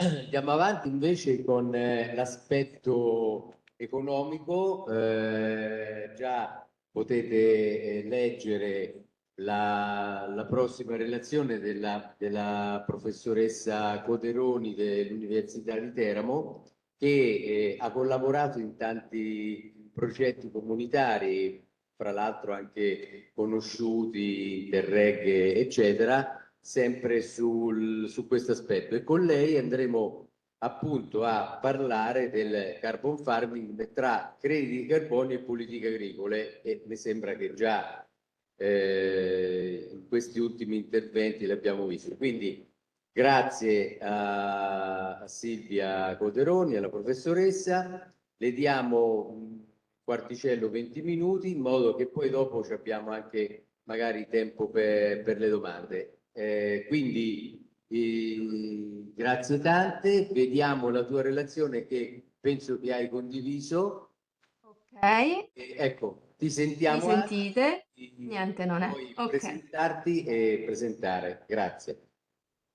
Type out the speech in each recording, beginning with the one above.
Andiamo avanti invece con l'aspetto economico. Già potete leggere la prossima relazione della professoressa Coderoni dell'Università di Teramo, che ha collaborato in tanti progetti comunitari, fra l'altro anche conosciuti, Interreg, eccetera, sempre su questo aspetto. E con lei andremo appunto a parlare del carbon farming tra crediti di carbonio e politiche agricole, e mi sembra che già in questi ultimi interventi l'abbiamo visto. Quindi grazie a Silvia Coderoni, alla professoressa. Le diamo un quarticello, 20 minuti, in modo che poi dopo abbiamo anche magari tempo per le domande. Quindi grazie tante, vediamo la tua relazione che penso che hai condiviso. Ok, Ecco, ti mi sentiamo sentite? anche, Niente, non è. puoi Ok. presentarti e presentare. Grazie.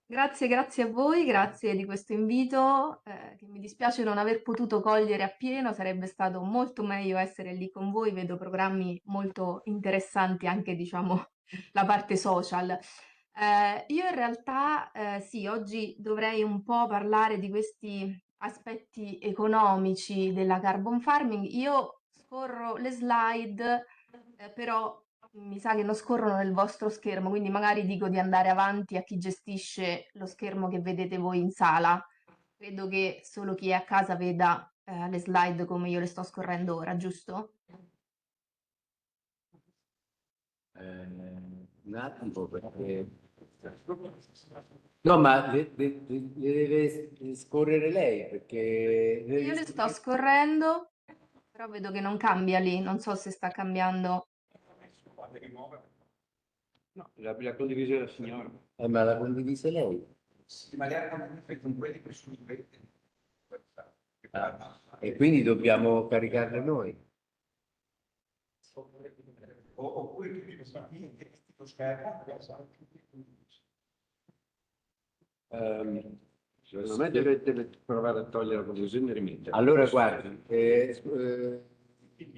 Grazie a voi, grazie di questo invito, che mi dispiace non aver potuto cogliere appieno, sarebbe stato molto meglio essere lì con voi, vedo programmi molto interessanti, anche diciamo la parte social. Io in realtà sì, oggi dovrei un po' parlare di questi aspetti economici della carbon farming. Io scorro le slide, però mi sa che non scorrono nel vostro schermo, quindi magari dico di andare avanti a chi gestisce lo schermo che vedete voi in sala. Credo che solo chi è a casa veda le slide come io le sto scorrendo ora, giusto? Un attimo perché... No, ma le deve scorrere lei perché Io le sto scorrendo, però vedo che non cambia lì, non so se sta cambiando. No, la condivisione della signora. Ma l'ha condivisa lei. Sì, ma lei ha fatto con quelli che sono quelli. E quindi dobbiamo caricarle noi. Oppure tutti questi lo schermo. Secondo me deve provare a togliere la condivisione e rimettere. Allora, guardi,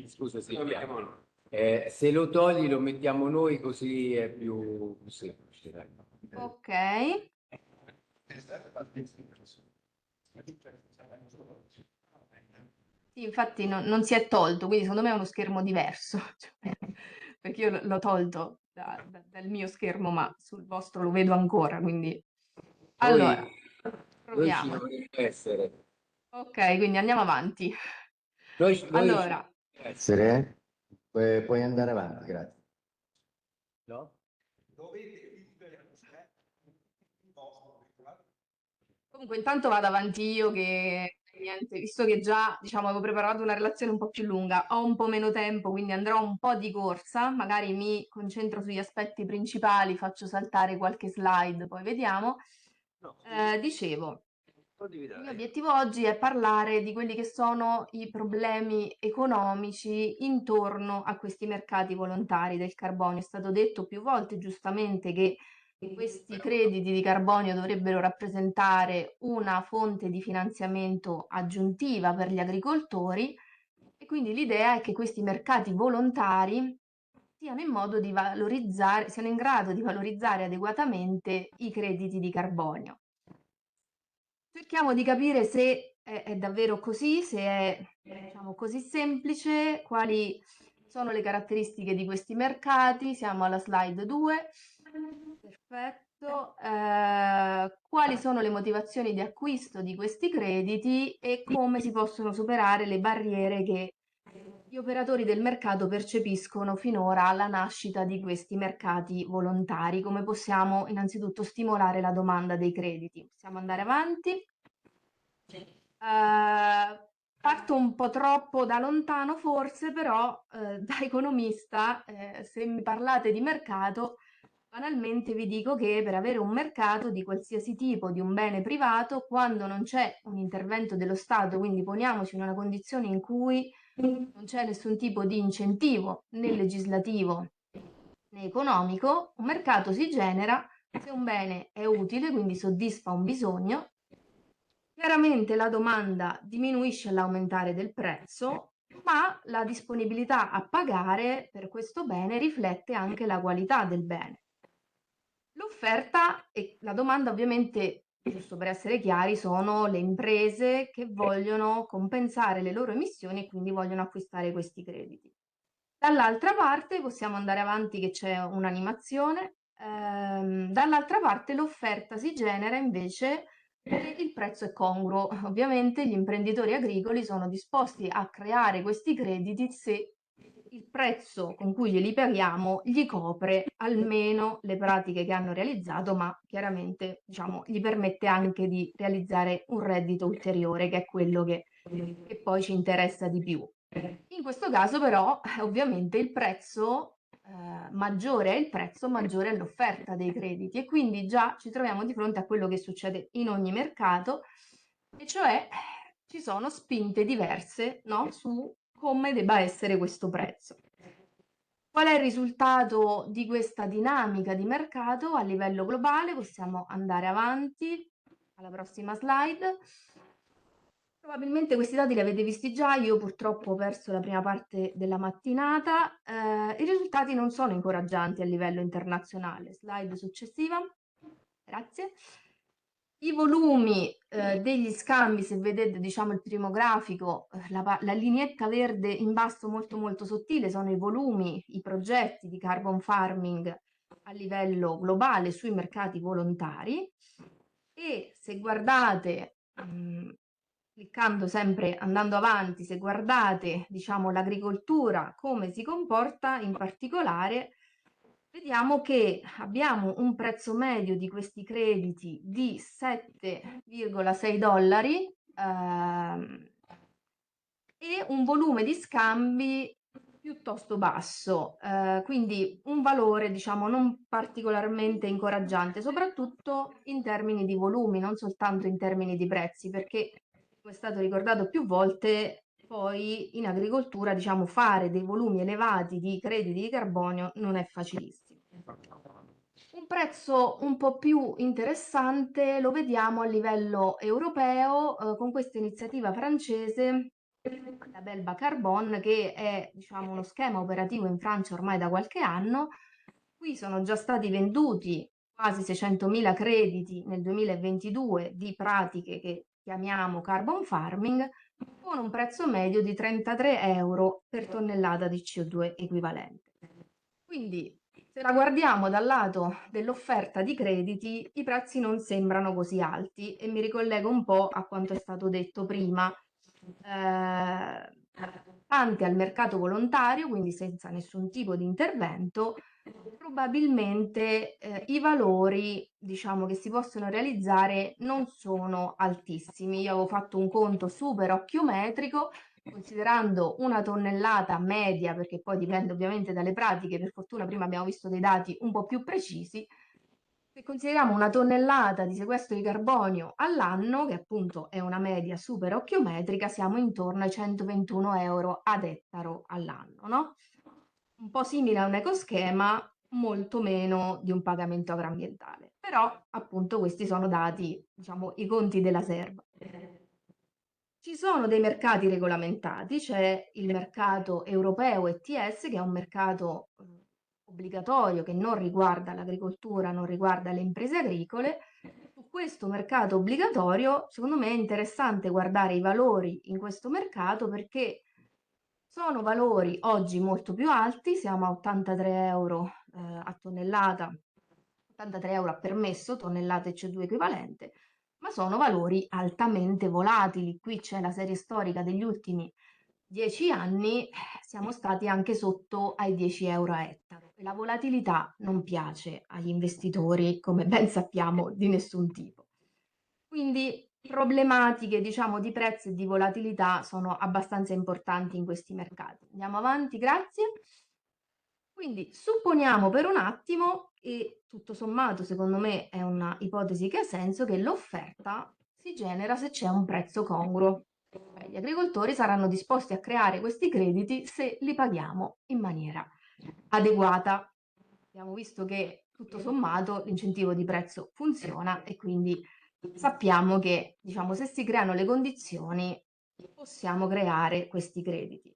scusa Silvia, se lo togli lo mettiamo noi così è più semplice. Dai. Ok, sì, infatti non si è tolto, quindi secondo me è uno schermo diverso, cioè, perché io l'ho tolto dal mio schermo, ma sul vostro lo vedo ancora, quindi... Allora, Noi ci proviamo. dovremmo essere. Ok, quindi andiamo avanti. Noi ci Allora, dovremmo essere, eh? Puoi andare avanti, grazie. No? comunque intanto vado avanti io che niente, visto che già diciamo avevo preparato una relazione un po' più lunga, ho un po' meno tempo, quindi andrò un po' di corsa, magari mi concentro sugli aspetti principali, faccio saltare qualche slide, poi vediamo. No, Dicevo, il mio condividerai. obiettivo oggi è parlare di quelli che sono i problemi economici intorno a questi mercati volontari del carbonio. È stato detto più volte giustamente che questi crediti di carbonio dovrebbero rappresentare una fonte di finanziamento aggiuntiva per gli agricoltori e quindi l'idea è che questi mercati volontari siano in modo di valorizzare, siano in grado di valorizzare adeguatamente i crediti di carbonio. Cerchiamo di capire se è davvero così, se è, diciamo, così semplice, quali sono le caratteristiche di questi mercati. Siamo alla slide 2. Perfetto. Quali sono le motivazioni di acquisto di questi crediti e come si possono superare le barriere che gli operatori del mercato percepiscono finora alla nascita di questi mercati volontari? Come possiamo innanzitutto stimolare la domanda dei crediti? Possiamo andare avanti. Parto un po' troppo da lontano forse, però da economista, se mi parlate di mercato, banalmente vi dico che per avere un mercato di qualsiasi tipo, di un bene privato, quando non c'è un intervento dello Stato, quindi poniamoci in una condizione in cui non c'è nessun tipo di incentivo né legislativo né economico, un mercato si genera se un bene è utile, quindi soddisfa un bisogno, Chiaramente la domanda diminuisce all'aumentare del prezzo, ma la disponibilità a pagare per questo bene riflette anche la qualità del bene. L'offerta e la domanda ovviamente, giusto per essere chiari, sono le imprese che vogliono compensare le loro emissioni e quindi vogliono acquistare questi crediti. Dall'altra parte possiamo andare avanti che c'è un'animazione, dall'altra parte l'offerta si genera invece se il prezzo è congruo. Ovviamente gli imprenditori agricoli sono disposti a creare questi crediti se il prezzo con cui glieli paghiamo gli copre almeno le pratiche che hanno realizzato, ma chiaramente, diciamo, gli permette anche di realizzare un reddito ulteriore, che è quello che poi ci interessa di più. In questo caso però, ovviamente il prezzo, maggiore è il prezzo, maggiore è l'offerta dei crediti e quindi già ci troviamo di fronte a quello che succede in ogni mercato, e cioè ci sono spinte diverse, no, su come debba essere questo prezzo. Qual è il risultato di questa dinamica di mercato a livello globale? Possiamo andare avanti alla prossima slide. Probabilmente questi dati li avete visti già, io purtroppo ho perso la prima parte della mattinata. I risultati non sono incoraggianti a livello internazionale. Slide successiva. Grazie. I volumi degli scambi, se vedete diciamo il primo grafico, la lineetta verde in basso molto sottile sono i volumi, i progetti di carbon farming a livello globale sui mercati volontari, e se guardate, cliccando sempre, andando avanti, se guardate diciamo l'agricoltura come si comporta in particolare, vediamo che abbiamo un prezzo medio di questi crediti di 7,6 dollari e un volume di scambi piuttosto basso, quindi un valore diciamo non particolarmente incoraggiante, soprattutto in termini di volumi, non soltanto in termini di prezzi, perché come è stato ricordato più volte, poi in agricoltura diciamo fare dei volumi elevati di crediti di carbonio non è facilissimo. Un prezzo un po' più interessante lo vediamo a livello europeo con questa iniziativa francese, la Belba Carbon, che è diciamo uno schema operativo in Francia ormai da qualche anno. Qui sono già stati venduti quasi 600.000 crediti nel 2022 di pratiche che chiamiamo carbon farming, con un prezzo medio di 33 euro per tonnellata di CO2 equivalente. Quindi, se la guardiamo dal lato dell'offerta di crediti, i prezzi non sembrano così alti e mi ricollego un po' a quanto è stato detto prima. Tanti al mercato volontario, quindi senza nessun tipo di intervento, probabilmente i valori diciamo che si possono realizzare non sono altissimi. Io avevo fatto un conto super occhiometrico, considerando una tonnellata media, perché poi dipende ovviamente dalle pratiche, per fortuna prima abbiamo visto dei dati un po' più precisi. Se consideriamo una tonnellata di sequestro di carbonio all'anno, che appunto è una media super occhiometrica, siamo intorno ai 121 euro ad ettaro all'anno, no? Un po' simile a un ecoschema, molto meno di un pagamento agroambientale. Però appunto questi sono dati, diciamo, i conti della serva. Ci sono dei mercati regolamentati, c'è il mercato europeo ETS, che è un mercato obbligatorio che non riguarda l'agricoltura, non riguarda le imprese agricole. Su questo mercato obbligatorio, secondo me è interessante guardare i valori in questo mercato, perché sono valori oggi molto più alti, siamo a 83 euro a tonnellata, 83 euro a permesso, tonnellate CO2 equivalente, ma sono valori altamente volatili. Qui c'è la serie storica degli ultimi 10 anni, siamo stati anche sotto ai 10 euro a ettaro e la volatilità non piace agli investitori, come ben sappiamo, di nessun tipo. Quindi problematiche, diciamo, di prezzi e di volatilità sono abbastanza importanti in questi mercati. Andiamo avanti, grazie. Quindi supponiamo per un attimo, e tutto sommato secondo me è una ipotesi che ha senso, che l'offerta si genera se c'è un prezzo congruo. Gli agricoltori saranno disposti a creare questi crediti se li paghiamo in maniera adeguata. Abbiamo visto che tutto sommato l'incentivo di prezzo funziona e quindi sappiamo che, diciamo, se si creano le condizioni, possiamo creare questi crediti.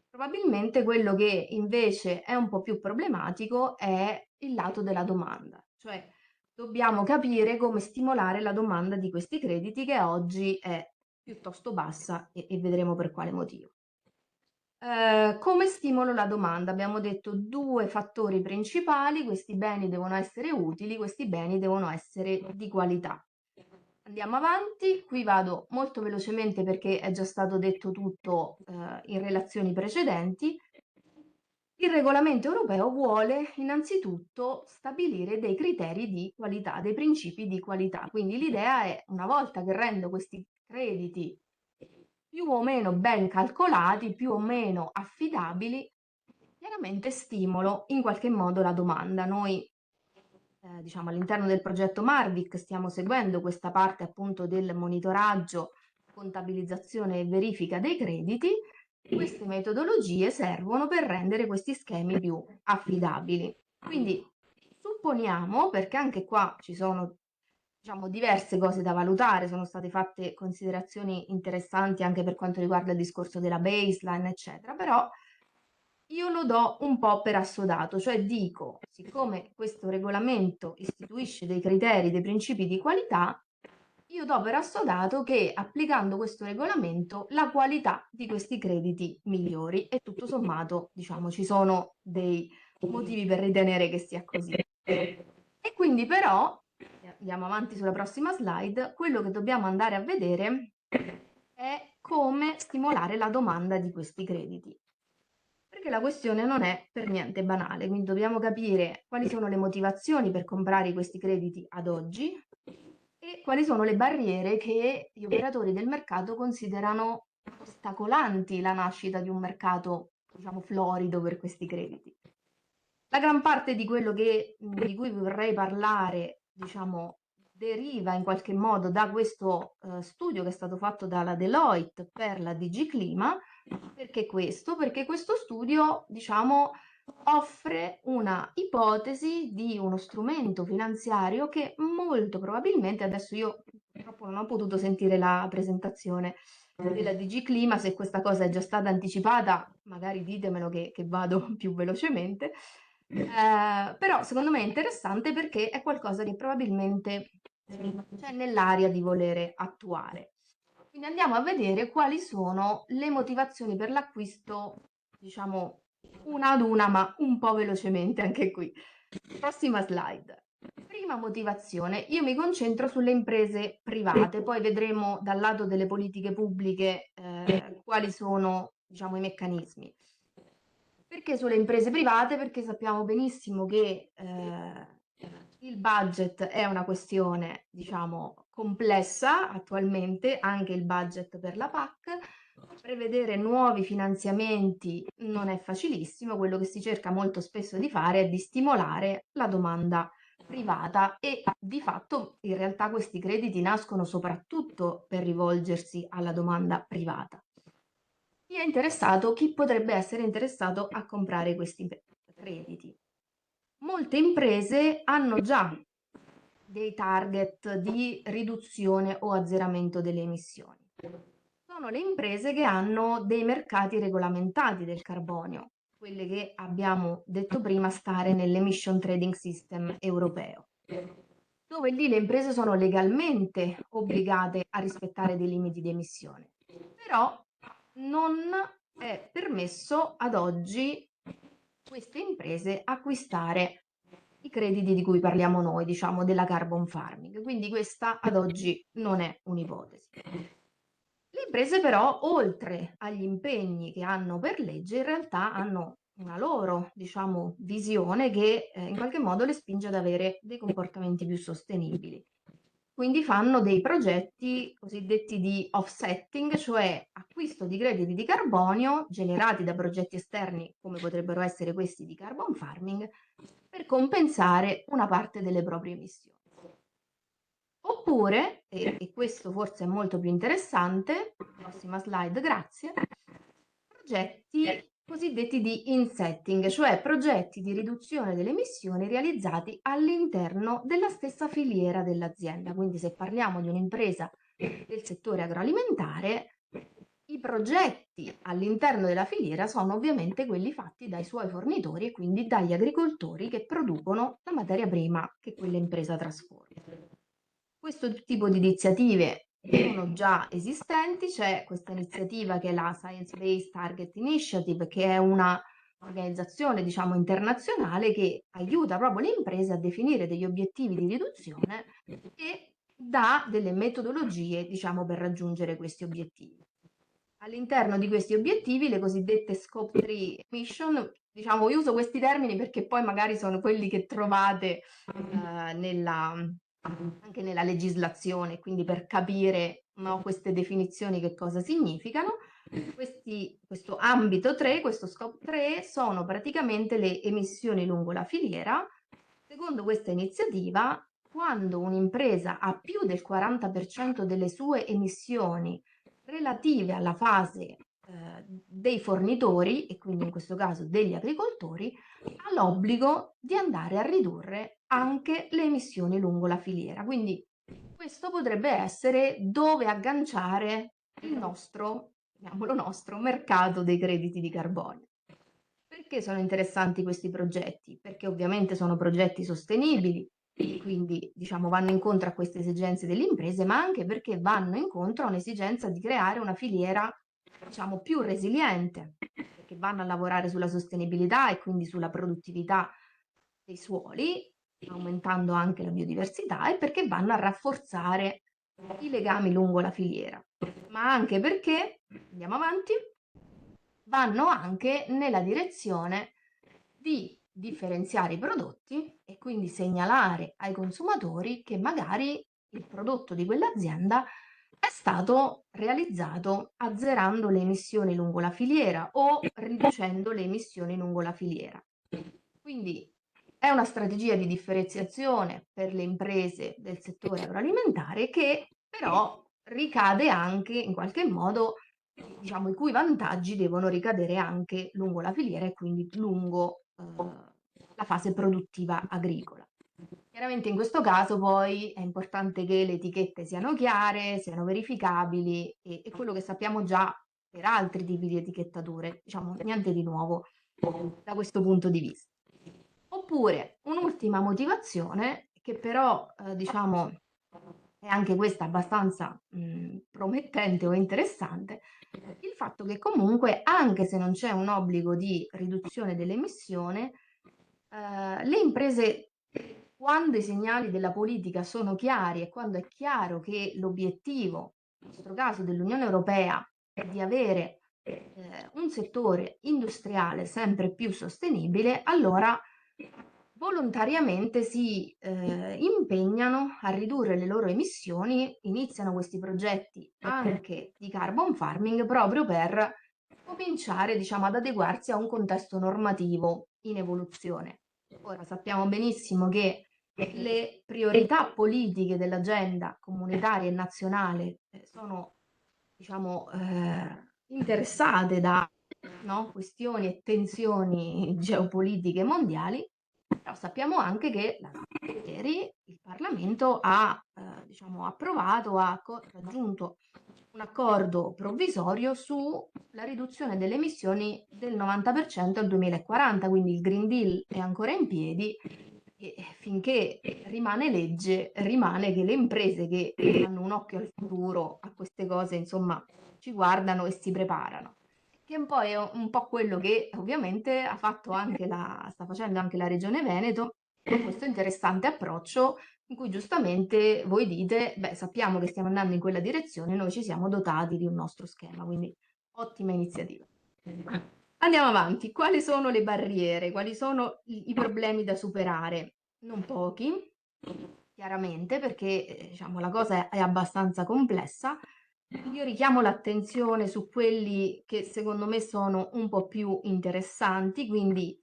Probabilmente quello che invece è un po' più problematico è il lato della domanda, cioè dobbiamo capire come stimolare la domanda di questi crediti che oggi è piuttosto bassa e vedremo per quale motivo. Come stimolo la domanda? Abbiamo detto 2 fattori principali: questi beni devono essere utili, questi beni devono essere di qualità. Andiamo avanti, qui vado molto velocemente perché è già stato detto tutto, in relazioni precedenti. Il regolamento europeo vuole innanzitutto stabilire dei criteri di qualità, dei principi di qualità. Quindi l'idea è, una volta che rendo questi crediti più o meno ben calcolati, più o meno affidabili, chiaramente stimolo in qualche modo la domanda. Noi, diciamo, all'interno del progetto Marvic stiamo seguendo questa parte appunto del monitoraggio, contabilizzazione e verifica dei crediti. Queste metodologie servono per rendere questi schemi più affidabili. Quindi supponiamo, perché anche qua ci sono, diciamo, diverse cose da valutare, sono state fatte considerazioni interessanti anche per quanto riguarda il discorso della baseline, eccetera, però io lo do un po' per assodato, cioè dico, siccome questo regolamento istituisce dei criteri, dei principi di qualità, io do per assodato che applicando questo regolamento la qualità di questi crediti migliori e tutto sommato, diciamo, ci sono dei motivi per ritenere che sia così. E quindi però, andiamo avanti sulla prossima slide, quello che dobbiamo andare a vedere è come stimolare la domanda di questi crediti. Perché la questione non è per niente banale, quindi dobbiamo capire quali sono le motivazioni per comprare questi crediti ad oggi e quali sono le barriere che gli operatori del mercato considerano ostacolanti la nascita di un mercato, diciamo, florido per questi crediti. La gran parte di quello di cui vorrei parlare, diciamo, deriva in qualche modo da questo studio che è stato fatto dalla Deloitte per la DG Clima. Perché questo? Perché questo studio, diciamo, offre una ipotesi di uno strumento finanziario che molto probabilmente, adesso io purtroppo non ho potuto sentire la presentazione della DG Clima, se questa cosa è già stata anticipata, magari ditemelo che vado più velocemente. Però secondo me è interessante perché è qualcosa che probabilmente c'è nell'aria di volere attuare. Quindi andiamo a vedere quali sono le motivazioni per l'acquisto, diciamo una ad una, ma un po' velocemente anche qui. Prossima slide. Prima motivazione, io mi concentro sulle imprese private, poi vedremo dal lato delle politiche pubbliche quali sono, diciamo, i meccanismi. Perché sulle imprese private? Perché sappiamo benissimo che il budget è una questione, diciamo, complessa attualmente, anche il budget per la PAC. Prevedere nuovi finanziamenti non è facilissimo, quello che si cerca molto spesso di fare è di stimolare la domanda privata e di fatto in realtà questi crediti nascono soprattutto per rivolgersi alla domanda privata. Chi è interessato? Chi potrebbe essere interessato a comprare questi crediti? Molte imprese hanno già dei target di riduzione o azzeramento delle emissioni. Sono le imprese che hanno dei mercati regolamentati del carbonio, quelle che abbiamo detto prima stare nell'Emission Trading System europeo, dove lì le imprese sono legalmente obbligate a rispettare dei limiti di emissione. Però non è permesso ad oggi queste imprese acquistare i crediti di cui parliamo noi, diciamo della carbon farming, quindi questa ad oggi non è un'ipotesi. Le imprese però, oltre agli impegni che hanno per legge, in realtà hanno una loro, diciamo, visione che in qualche modo le spinge ad avere dei comportamenti più sostenibili. Quindi fanno dei progetti cosiddetti di offsetting, cioè acquisto di crediti di carbonio generati da progetti esterni, come potrebbero essere questi di carbon farming, per compensare una parte delle proprie emissioni. Oppure, e questo forse è molto più interessante, prossima slide, grazie, progetti cosiddetti di insetting, cioè progetti di riduzione delle emissioni realizzati all'interno della stessa filiera dell'azienda. Quindi se parliamo di un'impresa del settore agroalimentare, i progetti all'interno della filiera sono ovviamente quelli fatti dai suoi fornitori e quindi dagli agricoltori che producono la materia prima che quell'impresa trasforma. Questo tipo di iniziative sono già esistenti, c'è questa iniziativa che è la Science Based Target Initiative, che è una organizzazione, diciamo, internazionale che aiuta proprio le imprese a definire degli obiettivi di riduzione e dà delle metodologie, diciamo, per raggiungere questi obiettivi. All'interno di questi obiettivi, le cosiddette Scope 3 Emission, diciamo, io uso questi termini perché poi magari sono quelli che trovate anche nella legislazione, quindi per capire, no, queste definizioni che cosa significano. Questo ambito 3, questo scope 3, sono praticamente le emissioni lungo la filiera. Secondo questa iniziativa, quando un'impresa ha più del 40% delle sue emissioni relative alla fase dei fornitori, e quindi in questo caso degli agricoltori, ha l'obbligo di andare a ridurre anche le emissioni lungo la filiera. Quindi questo potrebbe essere dove agganciare il nostro, chiamiamolo nostro, mercato dei crediti di carbonio. Perché sono interessanti questi progetti? Perché ovviamente sono progetti sostenibili e quindi, diciamo, vanno incontro a queste esigenze delle imprese, ma anche perché vanno incontro a un'esigenza di creare una filiera, diciamo, più resiliente, perché vanno a lavorare sulla sostenibilità e quindi sulla produttività dei suoli, aumentando anche la biodiversità, e perché vanno a rafforzare i legami lungo la filiera, ma anche perché, andiamo avanti, vanno anche nella direzione di differenziare i prodotti e quindi segnalare ai consumatori che magari il prodotto di quell'azienda è stato realizzato azzerando le emissioni lungo la filiera o riducendo le emissioni lungo la filiera. Quindi è una strategia di differenziazione per le imprese del settore agroalimentare che però ricade anche in qualche modo, diciamo, i cui vantaggi devono ricadere anche lungo la filiera e quindi lungo la fase produttiva agricola. Chiaramente in questo caso poi è importante che le etichette siano chiare, siano verificabili e quello che sappiamo già per altri tipi di etichettature, diciamo niente di nuovo da questo punto di vista. Oppure un'ultima motivazione che però diciamo è anche questa abbastanza promettente o interessante, il fatto che comunque anche se non c'è un obbligo di riduzione dell'emissione, le imprese, quando i segnali della politica sono chiari e quando è chiaro che l'obiettivo, nel nostro caso dell'Unione Europea, è di avere un settore industriale sempre più sostenibile, allora volontariamente si impegnano a ridurre le loro emissioni, iniziano questi progetti anche di carbon farming proprio per cominciare, diciamo, ad adeguarsi a un contesto normativo in evoluzione. Ora sappiamo benissimo che le priorità politiche dell'agenda comunitaria e nazionale sono, diciamo, interessate da, no, questioni e tensioni geopolitiche mondiali, però sappiamo anche che ieri il Parlamento ha, diciamo, approvato, ha raggiunto un accordo provvisorio sulla riduzione delle emissioni del 90% al 2040, quindi il Green Deal è ancora in piedi e finché rimane legge, rimane che le imprese che hanno un occhio al futuro a queste cose, insomma, ci guardano e si preparano. Che un po' è un po' quello che ovviamente ha fatto anche sta facendo anche la Regione Veneto, con questo interessante approccio in cui giustamente voi dite, beh, sappiamo che stiamo andando in quella direzione, noi ci siamo dotati di un nostro schema, quindi ottima iniziativa. Andiamo avanti, quali sono le barriere, quali sono i problemi da superare? Non pochi, chiaramente, perché diciamo, la cosa è abbastanza complessa. Io richiamo l'attenzione su quelli che secondo me sono un po' più interessanti, quindi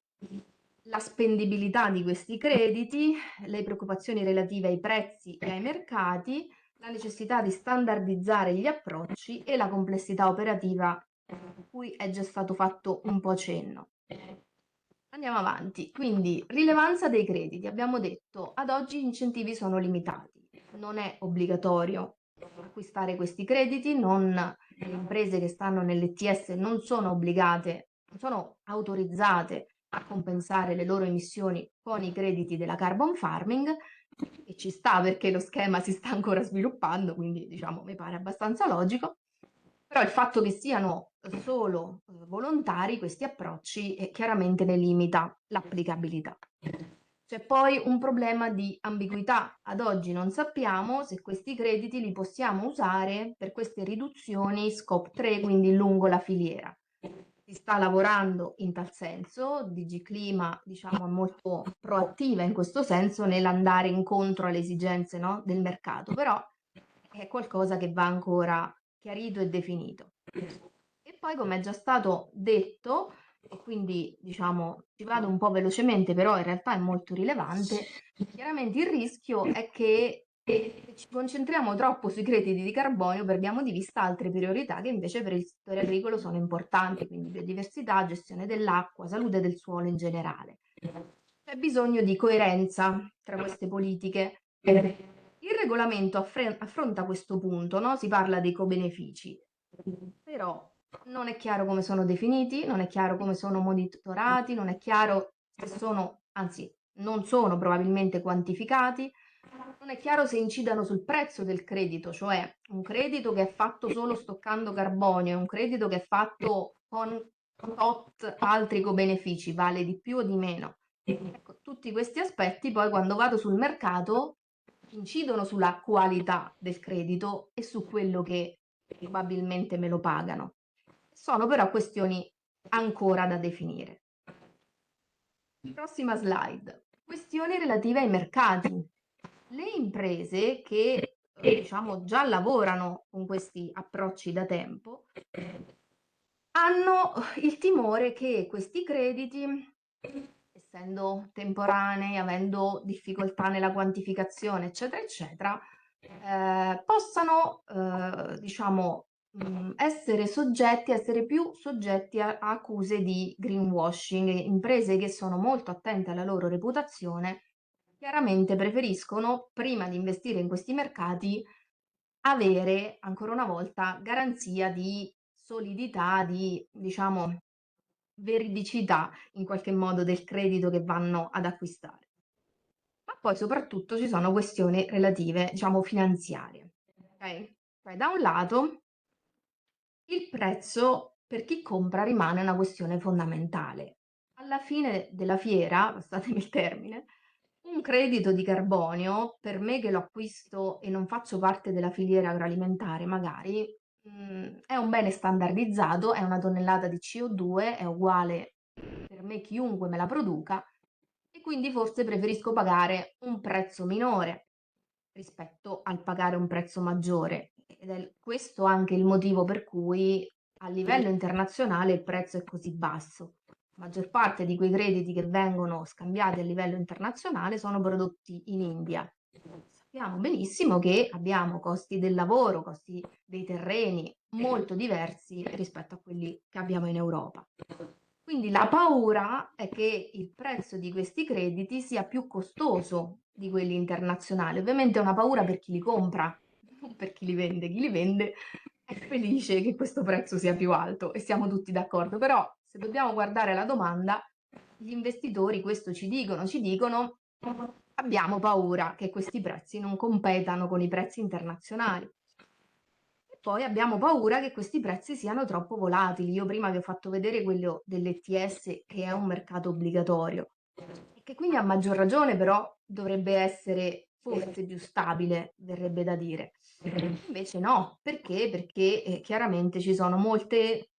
la spendibilità di questi crediti, le preoccupazioni relative ai prezzi e ai mercati, la necessità di standardizzare gli approcci e la complessità operativa cui è già stato fatto un po' cenno. Andiamo avanti. Quindi, rilevanza dei crediti. Abbiamo detto, ad oggi gli incentivi sono limitati. Non è obbligatorio acquistare questi crediti, le imprese che stanno nell'ETS non sono obbligate, non sono autorizzate a compensare le loro emissioni con i crediti della carbon farming, e ci sta perché lo schema si sta ancora sviluppando, quindi diciamo mi pare abbastanza logico. Però il fatto che siano solo volontari questi approcci chiaramente ne limita l'applicabilità. C'è poi un problema di ambiguità. Ad oggi non sappiamo se questi crediti li possiamo usare per queste riduzioni scope 3, quindi lungo la filiera. Si sta lavorando in tal senso, DigiClima diciamo, è molto proattiva in questo senso nell'andare incontro alle esigenze, no, del mercato, però è qualcosa che va ancora chiarito e definito. E poi, come è già stato detto, e quindi diciamo ci vado un po' velocemente, però in realtà è molto rilevante, chiaramente il rischio è che se ci concentriamo troppo sui crediti di carbonio perdiamo di vista altre priorità che invece per il settore agricolo sono importanti, quindi biodiversità, gestione dell'acqua, salute del suolo in generale. C'è bisogno di coerenza tra queste politiche. Il regolamento affronta questo punto, no? Si parla dei co-benefici, però non è chiaro come sono definiti, non è chiaro come sono monitorati, non è chiaro se sono, anzi, non sono probabilmente quantificati, non è chiaro se incidano sul prezzo del credito, cioè un credito che è fatto solo stoccando carbonio e un credito che è fatto con tot altri co-benefici, vale di più o di meno. Ecco, tutti questi aspetti poi quando vado sul mercato incidono sulla qualità del credito e su quello che probabilmente me lo pagano. Sono però questioni ancora da definire. Prossima slide. Questioni relative ai mercati. Le imprese che diciamo già lavorano con questi approcci da tempo hanno il timore che questi crediti, essendo temporanei, avendo difficoltà nella quantificazione, eccetera, eccetera, possano, diciamo, essere più soggetti a accuse di greenwashing. Imprese che sono molto attente alla loro reputazione chiaramente preferiscono, prima di investire in questi mercati, avere ancora una volta garanzia di solidità, di diciamo veridicità in qualche modo del credito che vanno ad acquistare. Ma poi soprattutto ci sono questioni relative, diciamo, finanziarie. Okay? Cioè, da un lato il prezzo per chi compra rimane una questione fondamentale. Alla fine della fiera, passatemi il termine, un credito di carbonio, per me che lo acquisto e non faccio parte della filiera agroalimentare magari, è un bene standardizzato, è una tonnellata di CO2, è uguale per me chiunque me la produca e quindi forse preferisco pagare un prezzo minore rispetto al pagare un prezzo maggiore. Ed è questo anche il motivo per cui a livello internazionale il prezzo è così basso. La maggior parte di quei crediti che vengono scambiati a livello internazionale sono prodotti in India. Sappiamo benissimo che abbiamo costi del lavoro, costi dei terreni molto diversi rispetto a quelli che abbiamo in Europa. Quindi la paura è che il prezzo di questi crediti sia più costoso di quelli internazionali. Ovviamente è una paura per chi li compra, non per chi li vende. Chi li vende è felice che questo prezzo sia più alto e siamo tutti d'accordo. Però se dobbiamo guardare la domanda, gli investitori questo ci dicono abbiamo paura che questi prezzi non competano con i prezzi internazionali. E poi abbiamo paura che questi prezzi siano troppo volatili. Io prima vi ho fatto vedere quello dell'ETS che è un mercato obbligatorio e che quindi a maggior ragione però dovrebbe essere forse più stabile, verrebbe da dire. Invece no, perché? Perché chiaramente ci sono molte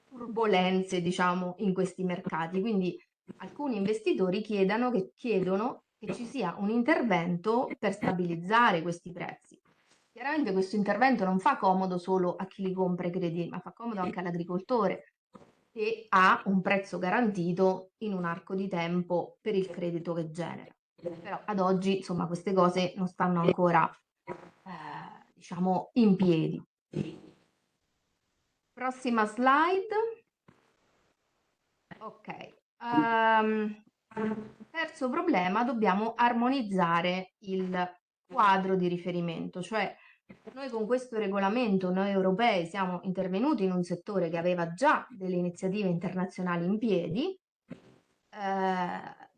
turbolenze, diciamo, in questi mercati. Quindi alcuni investitori chiedono che ci sia un intervento per stabilizzare questi prezzi. Chiaramente questo intervento non fa comodo solo a chi li compra i crediti, ma fa comodo anche all'agricoltore che ha un prezzo garantito in un arco di tempo per il credito che genera. Però ad oggi, insomma, queste cose non stanno ancora, diciamo, in piedi. Prossima slide. Ok. Terzo problema, dobbiamo armonizzare il quadro di riferimento, cioè noi con questo regolamento, noi europei, siamo intervenuti in un settore che aveva già delle iniziative internazionali in piedi.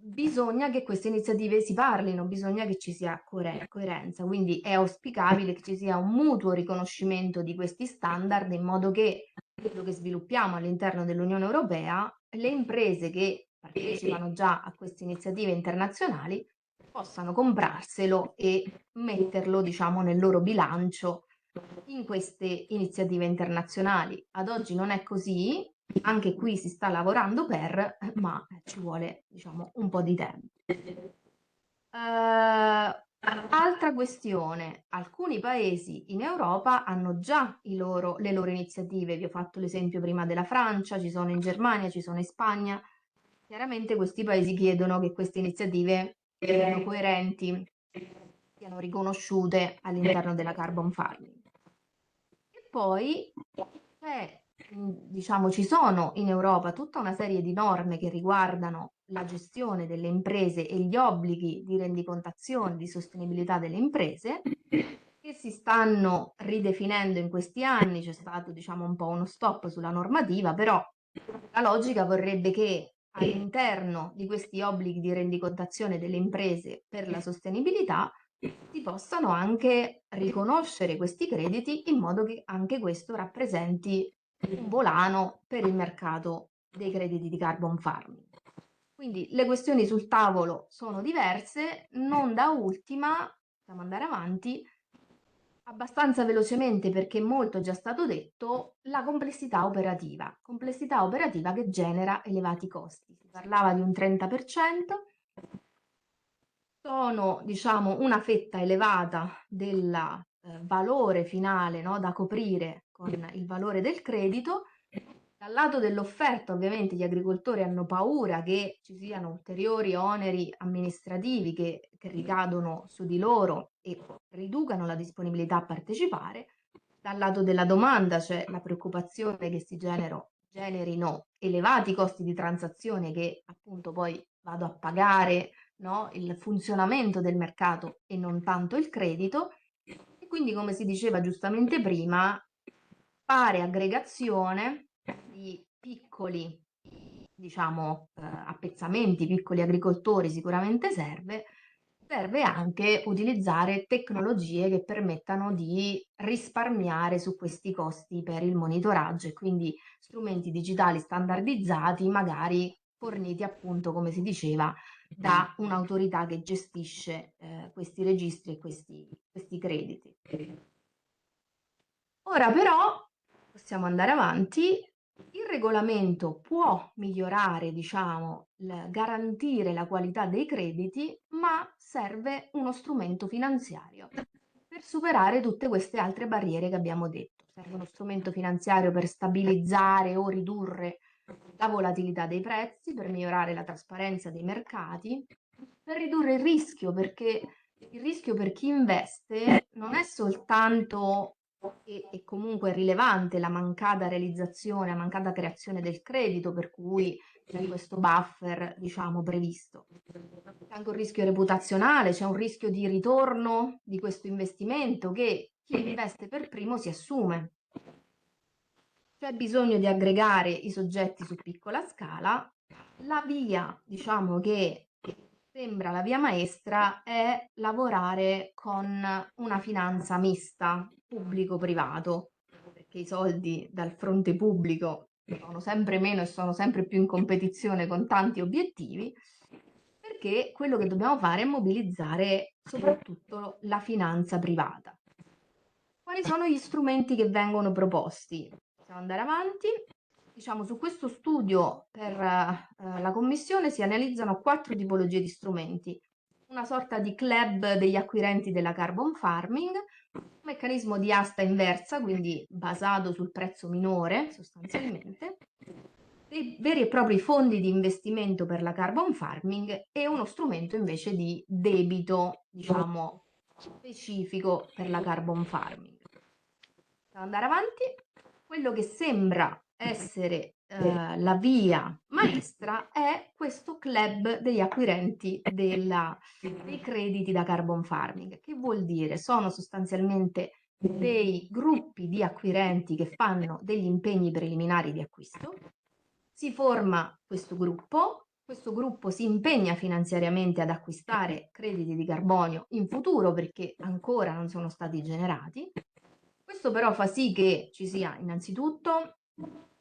Bisogna che queste iniziative si parlino, bisogna che ci sia coerenza, quindi è auspicabile che ci sia un mutuo riconoscimento di questi standard in modo che quello che sviluppiamo all'interno dell'Unione Europea, le imprese che partecipano già a queste iniziative internazionali possano comprarselo e metterlo, diciamo, nel loro bilancio in queste iniziative internazionali. Ad oggi non è così, anche qui si sta lavorando ma ci vuole, diciamo, un po' di tempo. Altra questione, alcuni paesi in Europa hanno già le loro iniziative, vi ho fatto l'esempio prima della Francia, ci sono in Germania, ci sono in Spagna. Chiaramente questi paesi chiedono che queste iniziative siano coerenti, siano riconosciute all'interno della carbon farming. E poi diciamo, ci sono in Europa tutta una serie di norme che riguardano la gestione delle imprese e gli obblighi di rendicontazione, di sostenibilità delle imprese, che si stanno ridefinendo in questi anni. C'è stato, diciamo, un po' uno stop sulla normativa, però la logica vorrebbe che all'interno di questi obblighi di rendicontazione delle imprese per la sostenibilità si possano anche riconoscere questi crediti in modo che anche questo rappresenti un volano per il mercato dei crediti di carbon farming. Quindi le questioni sul tavolo sono diverse, non da ultima, possiamo andare avanti, abbastanza velocemente perché molto è già stato detto, la complessità operativa che genera elevati costi. Si parlava di un 30%, sono, diciamo, una fetta elevata del valore finale, no, da coprire con il valore del credito. Dal lato dell'offerta, ovviamente, gli agricoltori hanno paura che ci siano ulteriori oneri amministrativi che ricadono su di loro e riducano la disponibilità a partecipare. Dal lato della domanda c'è la preoccupazione che si generino elevati costi di transazione che appunto poi vado a pagare, no, il funzionamento del mercato e non tanto il credito. E quindi, come si diceva giustamente prima, fare aggregazione di piccoli, diciamo, appezzamenti, piccoli agricoltori sicuramente serve anche utilizzare tecnologie che permettano di risparmiare su questi costi per il monitoraggio e quindi strumenti digitali standardizzati, magari forniti appunto, come si diceva, da un'autorità che gestisce questi registri e questi crediti. Ora però possiamo andare avanti. Il regolamento può migliorare, diciamo, garantire la qualità dei crediti, ma serve uno strumento finanziario per superare tutte queste altre barriere che abbiamo detto. Serve uno strumento finanziario per stabilizzare o ridurre la volatilità dei prezzi, per migliorare la trasparenza dei mercati, per ridurre il rischio, perché il rischio per chi investe non è soltanto e comunque è rilevante la mancata realizzazione, la mancata creazione del credito, per cui c'è questo buffer, diciamo, previsto. C'è anche un rischio reputazionale, c'è un rischio di ritorno di questo investimento che chi investe per primo si assume. C'è bisogno di aggregare i soggetti su piccola scala. La via, diciamo, che sembra la via maestra è lavorare con una finanza mista, pubblico-privato, perché i soldi dal fronte pubblico sono sempre meno e sono sempre più in competizione con tanti obiettivi, perché quello che dobbiamo fare è mobilizzare soprattutto la finanza privata. Quali sono gli strumenti che vengono proposti? Possiamo andare avanti. Diciamo, su questo studio per la Commissione si analizzano 4 tipologie di strumenti. Una sorta di club degli acquirenti della carbon farming, un meccanismo di asta inversa, quindi basato sul prezzo minore sostanzialmente, dei veri e propri fondi di investimento per la carbon farming e uno strumento invece di debito, diciamo, specifico per la carbon farming. Possiamo andare avanti. Quello che sembra essere la via maestra è questo club degli acquirenti dei crediti da carbon farming. Che vuol dire? Sono sostanzialmente dei gruppi di acquirenti che fanno degli impegni preliminari di acquisto. Si forma questo gruppo si impegna finanziariamente ad acquistare crediti di carbonio in futuro perché ancora non sono stati generati. Questo però fa sì che ci sia innanzitutto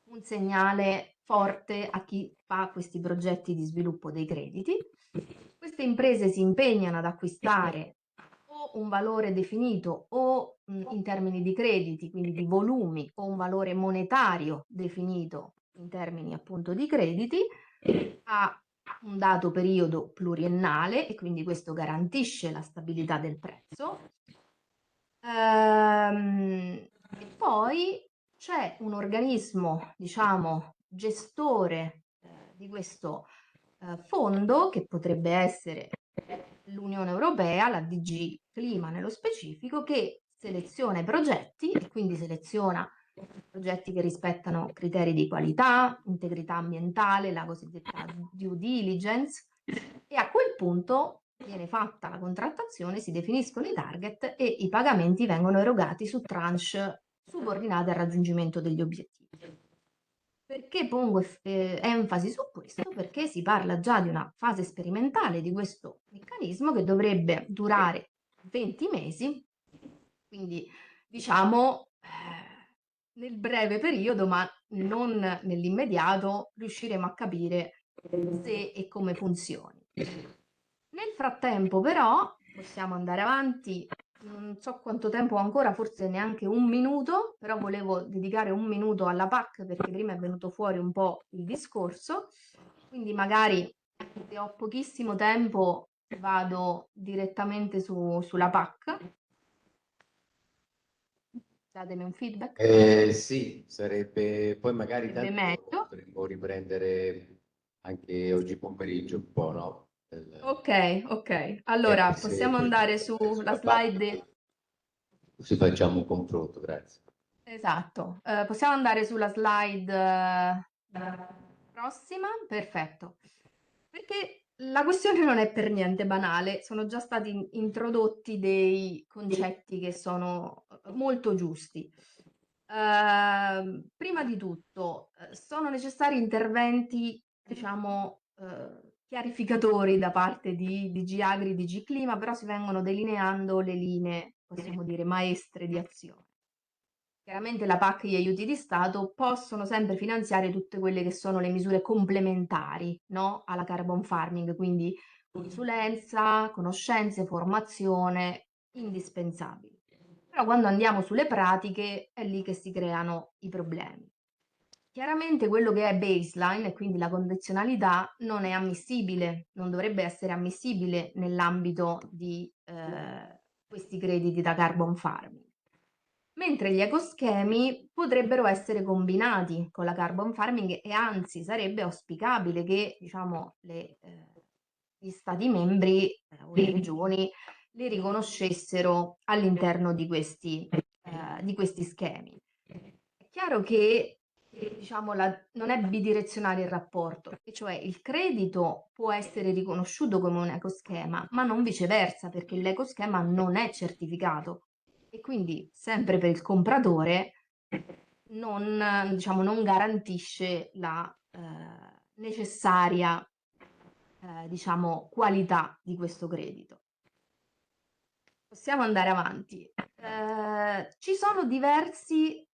un segnale forte a chi fa questi progetti di sviluppo dei crediti. Queste imprese si impegnano ad acquistare o un valore definito o in termini di crediti, quindi di volumi, o un valore monetario definito in termini appunto di crediti, a un dato periodo pluriennale e quindi questo garantisce la stabilità del prezzo. E poi c'è un organismo, diciamo, gestore di questo fondo, che potrebbe essere l'Unione Europea, la DG Clima nello specifico, che seleziona i progetti e quindi seleziona progetti che rispettano criteri di qualità, integrità ambientale, la cosiddetta due diligence, e a quel punto viene fatta la contrattazione, si definiscono i target e i pagamenti vengono erogati su tranche subordinate al raggiungimento degli obiettivi. Perché pongo enfasi su questo? Perché si parla già di una fase sperimentale di questo meccanismo che dovrebbe durare 20 mesi, quindi diciamo nel breve periodo, ma non nell'immediato, riusciremo a capire se e come funzioni. Nel frattempo però possiamo andare avanti, non so quanto tempo ho ancora, forse neanche un minuto, però volevo dedicare un minuto alla PAC perché prima è venuto fuori un po' il discorso, quindi magari se ho pochissimo tempo vado direttamente sulla PAC. Datemi un feedback. Sì, sarebbe poi magari Sarebbe tanto meglio. potremmo riprendere anche oggi pomeriggio un po', no? Ok. Allora Se possiamo andare sulla sulla PAC slide. così facciamo un confronto, grazie. Esatto, possiamo andare sulla slide prossima? Perfetto. Perché la questione non è per niente banale, sono già stati introdotti dei concetti che sono molto giusti. Prima di tutto, sono necessari interventi, diciamo, chiarificatori da parte di DG Agri, DG Clima, però si vengono delineando le linee, possiamo dire, maestre di azione. Chiaramente la PAC e gli aiuti di Stato possono sempre finanziare tutte quelle che sono le misure complementari, no, alla carbon farming, quindi consulenza, conoscenze, formazione, indispensabili. Però quando andiamo sulle pratiche è lì che si creano i problemi. Chiaramente quello che è baseline, e quindi la condizionalità, non è ammissibile, non dovrebbe essere ammissibile nell'ambito di questi crediti da carbon farming. Mentre gli ecoschemi potrebbero essere combinati con la carbon farming e anzi sarebbe auspicabile che, diciamo, gli stati membri o le regioni li riconoscessero all'interno di questi schemi. È chiaro che diciamo, non è bidirezionale il rapporto, e cioè il credito può essere riconosciuto come un ecoschema, ma non viceversa, perché l'ecoschema non è certificato e quindi sempre per il compratore non, diciamo, non garantisce la necessaria diciamo, qualità di questo credito. Possiamo andare avanti. Ci sono diverse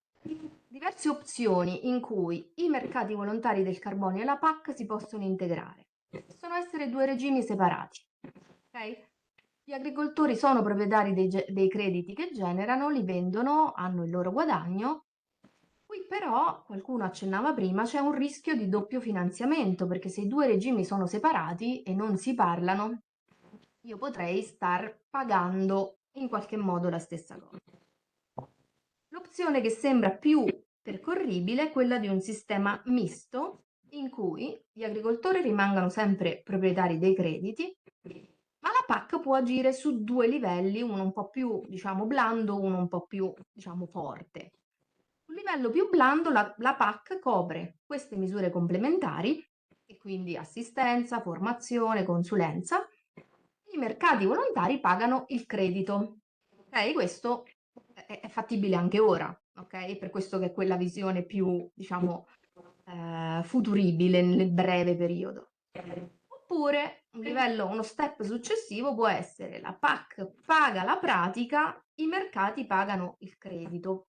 opzioni in cui i mercati volontari del carbonio e la PAC si possono integrare. Possono essere due regimi separati. Okay? Gli agricoltori sono proprietari dei crediti che generano, li vendono, hanno il loro guadagno. Qui però, qualcuno accennava prima, c'è un rischio di doppio finanziamento, perché se i due regimi sono separati e non si parlano, io potrei star pagando in qualche modo la stessa cosa. L'opzione che sembra più percorribile è quella di un sistema misto in cui gli agricoltori rimangano sempre proprietari dei crediti, ma la PAC può agire su due livelli, uno un po' più, diciamo, blando, uno un po' più, diciamo, forte. Sul livello più blando la PAC copre queste misure complementari e quindi assistenza, formazione, consulenza. I mercati volontari pagano il credito. Ok, questo è fattibile anche ora, ok? Per questo che è quella visione più, diciamo, futuribile nel breve periodo. Oppure uno step successivo può essere la PAC paga la pratica, i mercati pagano il credito.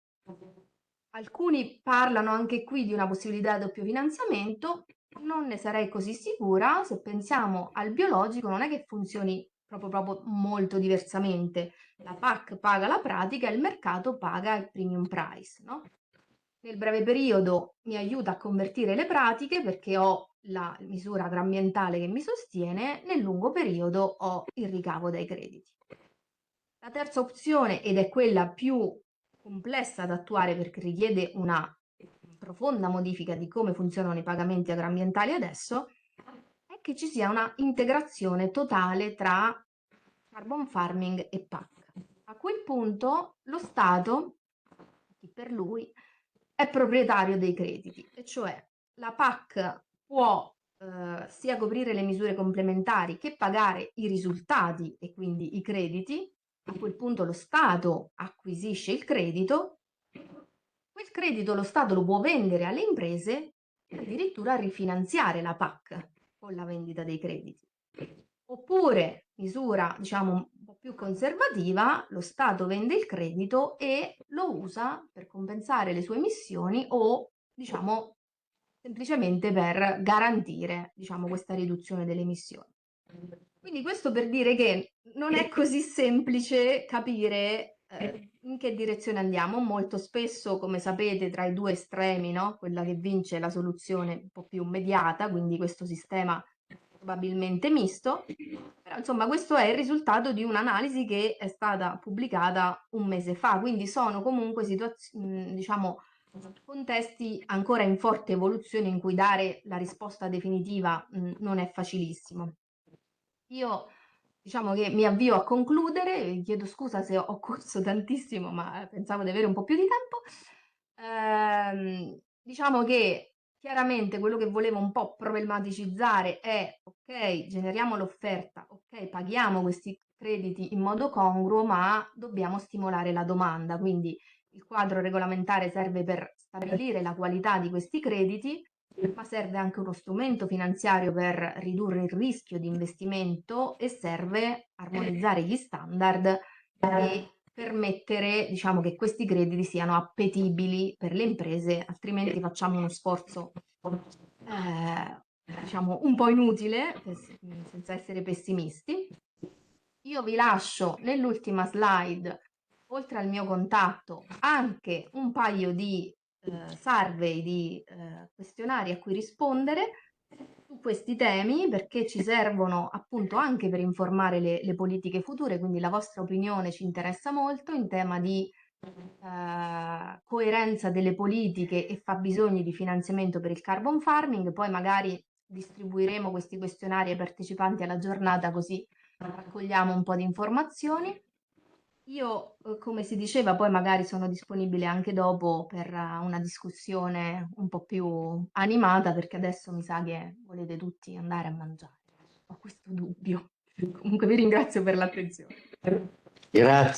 Alcuni parlano anche qui di una possibilità di doppio finanziamento, non ne sarei così sicura. Se pensiamo al biologico non è che funzioni proprio molto diversamente. La PAC paga la pratica e il mercato paga il premium price, no? Nel breve periodo mi aiuta a convertire le pratiche perché ho la misura agroambientale che mi sostiene, nel lungo periodo ho il ricavo dai crediti. La terza opzione, ed è quella più complessa da attuare perché richiede una profonda modifica di come funzionano i pagamenti agroambientali adesso, è che ci sia una integrazione totale tra carbon farming e PAC. A quel punto lo Stato, chi per lui, è proprietario dei crediti, e cioè la PAC può sia coprire le misure complementari che pagare i risultati e quindi i crediti. A quel punto lo Stato acquisisce il credito, quel credito lo Stato lo può vendere alle imprese e addirittura rifinanziare la PAC con la vendita dei crediti. Oppure, misura diciamo un po' più conservativa, lo Stato vende il credito e lo usa per compensare le sue emissioni o diciamo semplicemente per garantire diciamo questa riduzione delle emissioni. Quindi questo per dire che non è così semplice capire in che direzione andiamo. Molto spesso, come sapete, tra i due estremi, no? Quella che vince è la soluzione un po' più immediata, quindi questo sistema probabilmente misto. Però insomma questo è il risultato di un'analisi che è stata pubblicata un mese fa, quindi sono comunque diciamo contesti ancora in forte evoluzione in cui dare la risposta definitiva non è facilissimo. Io diciamo che mi avvio a concludere, vi chiedo scusa se ho corso tantissimo, ma pensavo di avere un po' più di tempo. Diciamo che chiaramente quello che volevo un po' problematicizzare è, ok, generiamo l'offerta, ok, paghiamo questi crediti in modo congruo, ma dobbiamo stimolare la domanda, quindi il quadro regolamentare serve per stabilire la qualità di questi crediti, ma serve anche uno strumento finanziario per ridurre il rischio di investimento e serve armonizzare gli standard e permettere, diciamo, che questi crediti siano appetibili per le imprese, altrimenti facciamo uno sforzo, diciamo, un po' inutile, senza essere pessimisti. Io vi lascio nell'ultima slide, oltre al mio contatto, anche un paio di survey, di questionari a cui rispondere su questi temi, perché ci servono appunto anche per informare le politiche future, quindi la vostra opinione ci interessa molto in tema di coerenza delle politiche e fabbisogni di finanziamento per il carbon farming. Poi magari distribuiremo questi questionari ai partecipanti alla giornata, così raccogliamo un po' di informazioni. Io, come si diceva, poi magari sono disponibile anche dopo per una discussione un po' più animata, perché adesso mi sa che volete tutti andare a mangiare. Ho questo dubbio. Comunque vi ringrazio per l'attenzione. Grazie.